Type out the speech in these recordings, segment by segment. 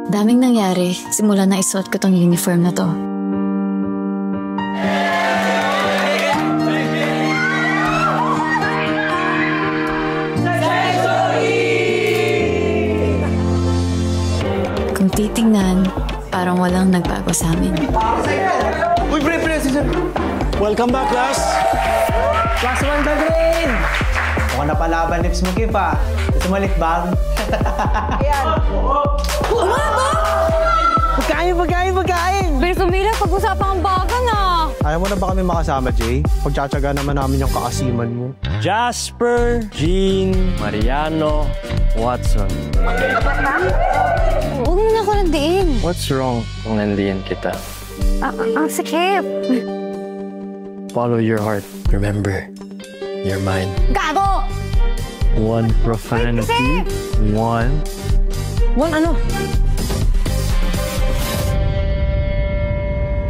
Daming nangyari simula na isuot ko tong uniform na to. Kung titingnan, parang walang nagbago sa amin. Uy, pre, welcome back, class. Class 1 ka, Green! Mukhang napalaban lips mo, Kip, ha? Gusto mo litbang? Ayan. Wala ba? Pagkain! Pero Mila, pag-usapan ang baga na. Ayaw mo na ba kami makasama, Jay? Pagtsatsaga naman namin yung kaasiman mo. Jasper, Jean, Mariano, Watson. Huwag mo na ako nandiin. What's wrong kung nandiyan kita? Ang sikip. Follow your heart. Remember, you're mine. Gago! One profanity. One ano?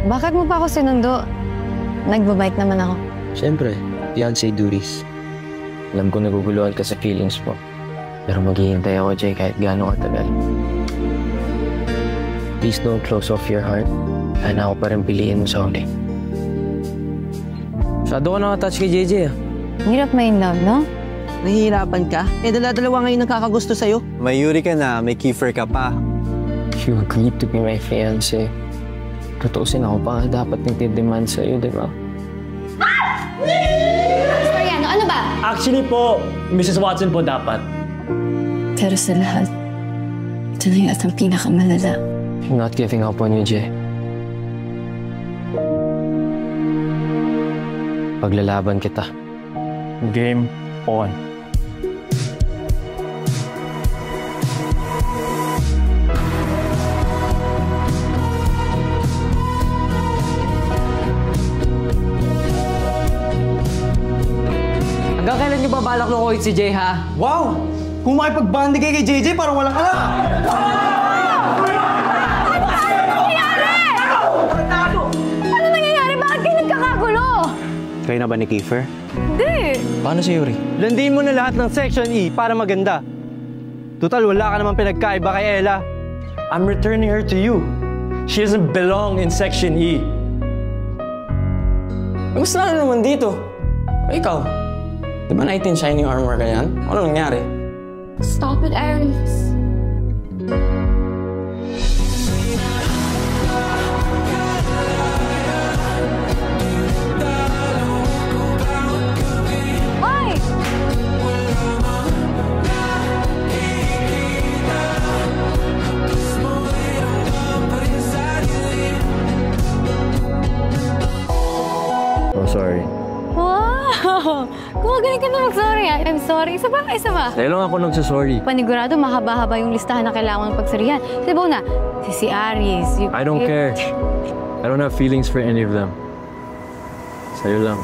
Bakit mo pa ako sinundo? Nagbabike naman ako. Siyempre, fiancé duties. Alam ko naguguluhan ka sa feelings mo. Pero maghihintay ako, Jay, kahit gaano katagal. Please don't close off your heart. Sana ako pa rin piliin mo sa huli. Masyado ka nakatouch kay JJ, ah. Hirap may in love, no? Nahihirapan ka? Eh, dala-dalawa ngayon nagkakagusto sa'yo. May Yuri ka na, may Kiefer ka pa. You agreed to be my fiancé. Tutuusin ako pa dapat nagtidemand sa'yo, di ba? Mariano, ano ba? Actually po, Mrs. Watson po dapat. Pero sa lahat, ito na yung atang pinakamalala. I'm not giving up on you, Jay. Paglalaban kita. Game on. Hanggang kailan niyo ba balak lukuhin si Jay, ha? Wow! Kung makipag-bandi kayo kay JJ, parang walang alam. Ano nangyayari? Bakit kayo nagkakagulo? Kayo na ba ni Kiefer? Hindi! Paano si Yuri? Landiin mo na lahat ng Section E para maganda. Total, wala ka naman pinagkaiba kay Ella. I'm returning her to you. She doesn't belong in Section E. Gusto na naman dito. Ikaw, di ba knight in shining armor ka yan? Ano nangyari? Stop it, Aries. Hoy! Oh, sorry. Wow! Gumagaling ka na mag-sorry. I'm sorry. Isa ba? Sa'yo lang ako nagsasorry. Panigurado, mahaba-haba yung listahan na kailangan ng pagsarihan. Sabaw na, si Aries. I don't care. I don't have feelings for any of them. Sa'yo lang.